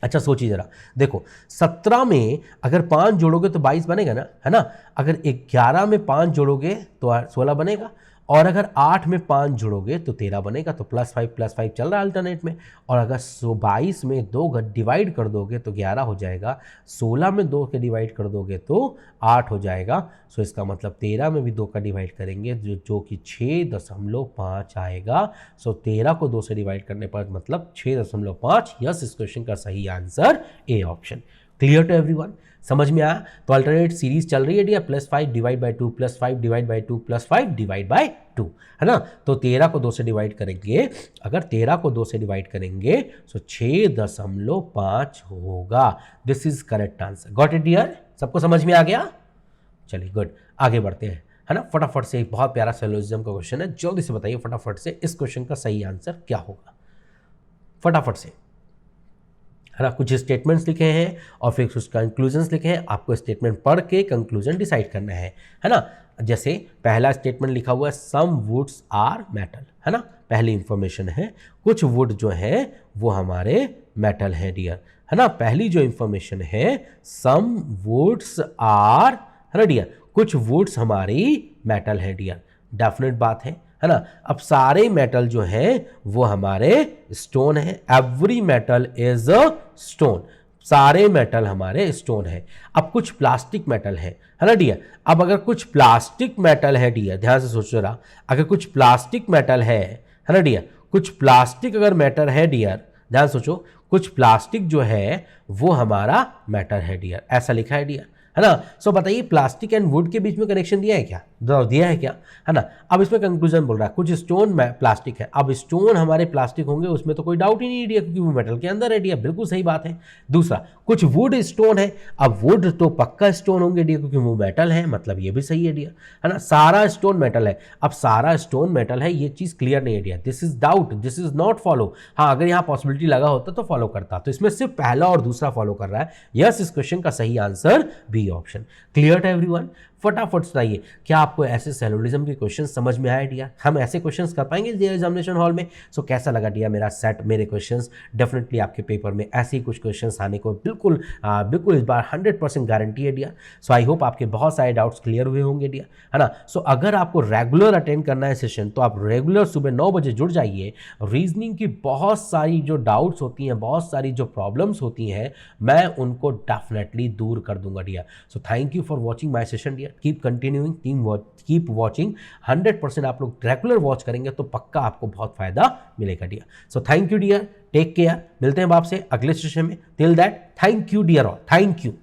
S1: अच्छा सोचिए जरा. देखो 17 में अगर 5 जोड़ोगे तो 22 बनेगा ना, है ना. अगर 11 में 5 जोड़ोगे तो 16 बनेगा और अगर 8 में 5 जोड़ोगे तो 13 बनेगा. तो +5 चल रहा है अल्टरनेट में. और अगर 22 में 2 डिवाइड कर दोगे तो 11 हो जाएगा, 16 में 2 के डिवाइड कर दोगे तो 8 हो जाएगा. सो इसका मतलब 13 में भी 2 का डिवाइड करेंगे जो कि 6.5 आएगा. सो 13 को 2 से डिवाइड करने पर मतलब 6.5. यस, इस क्वेश्चन का सही answer A option. Clear to everyone. समझ में आया. तो अल्टरनेट सीरीज चल रही है dear. +5 divide by 2 +5 divide by 2 +5 divide by 2, है ना. तो 13 को 2 से डिवाइड करेंगे. अगर 13 को 2 से डिवाइड करेंगे तो 6.5 होगा. This is correct answer. Got it dear. सबको समझ में आ गया. चलिए गुड. आगे बढ़ते हैं, है ना. फटाफट से एक बहुत प्यारा सिलोजिज्म का क्वेश्चन है. जल्दी से बताइए फटाफट से इस क्वेश्चन का सही आंसर क्या होगा. फटाफट से, है ना। कुछ स्टेटमेंट्स लिखे हैं और फिर कुछ कंक्लूजन्स लिखे हैं, आपको स्टेटमेंट पढ़ के कंक्लूजन डिसाइड करना है ना। जैसे पहला स्टेटमेंट लिखा हुआ है सम वुड्स आर मेटल, है ना, पहली इंफॉर्मेशन है कुछ वुड जो है वो हमारे मेटल है डियर, है ना। पहली जो इंफॉर्मेशन है सम वुड्स आर, है ना डियर, कुछ वुड्स हमारी मेटल है डियर, डेफिनेट बात है ना। अब सारे मेटल जो है वो हमारे स्टोन है, every metal is a stone, सारे मेटल हमारे स्टोन है। अब कुछ प्लास्टिक मेटल है ना डियर। अब अगर कुछ प्लास्टिक मेटल है डियर, ध्यान से सोचो रहा, अगर कुछ प्लास्टिक मेटल है ना डियर, कुछ प्लास्टिक अगर मेटल है डियर, ध्यान सोचो, कुछ प्लास्टिक जो है वो हमारा मेटल है डियर, ऐसा लिखा है डियर, है ना। सो बताइए प्लास्टिक एंड वुड के बीच में कनेक्शन दिया है क्या, दिया है क्या, है ना। अब इसमें कंक्लूजन बोल रहा है कुछ स्टोन प्लास्टिक है। अब स्टोन हमारे प्लास्टिक होंगे उसमें तो कोई डाउट ही नहीं है क्योंकि वो मेटल के अंदर है डियर, बिल्कुल सही बात है। दूसरा कुछ वुड स्टोन है, अब वुड तो पक्का स्टोन होंगे डियर क्योंकि वो मेटल है, मतलब ये भी सही है डियर, है ना। सारा स्टोन मेटल है, अब सारा स्टोन मेटल है ये चीज क्लियर नहीं है dear, this is doubt, this is not follow. हाँ अगर यहाँ पॉसिबिलिटी लगा होता तो फॉलो करता, तो इसमें सिर्फ पहला और दूसरा फॉलो कर रहा है। यस, इस क्वेश्चन का सही answer B option. Clear to everyone? फटाफट सुनाइए क्या आपको ऐसे सेलोलिज्म के क्वेश्चन समझ में आए डियर? हम ऐसे क्वेश्चंस कर पाएंगे एग्जामिनेशन हॉल में? सो कैसा लगा डियर मेरा सेट, मेरे क्वेश्चंस? डेफिनेटली आपके पेपर में ऐसे ही कुछ क्वेश्चंस आने को बिल्कुल बिल्कुल इस बार 100% गारंटी है डियर। सो आई होप आपके बहुत सारे डाउट्स क्लियर हुए होंगे डियर, है ना। सो अगर आपको रेगुलर अटेंड करना है सेशन तो आप रेगुलर सुबह 9 बजे जुड़ जाइए। रीजनिंग की बहुत सारी जो डाउट्स होती हैं, बहुत सारी जो प्रॉब्लम्स होती हैं, मैं उनको डेफिनेटली दूर कर दूंगा dear. So thank you for watching my session dear, keep continuing, keep watching, 100% आप लोग रेगुलर वॉच करेंगे तो पक्का आपको बहुत फायदा मिलेगा dear. So thank you dear, take care, मिलते हैं आपसे अगले सेशन में। Till that thank you dear all, thank you.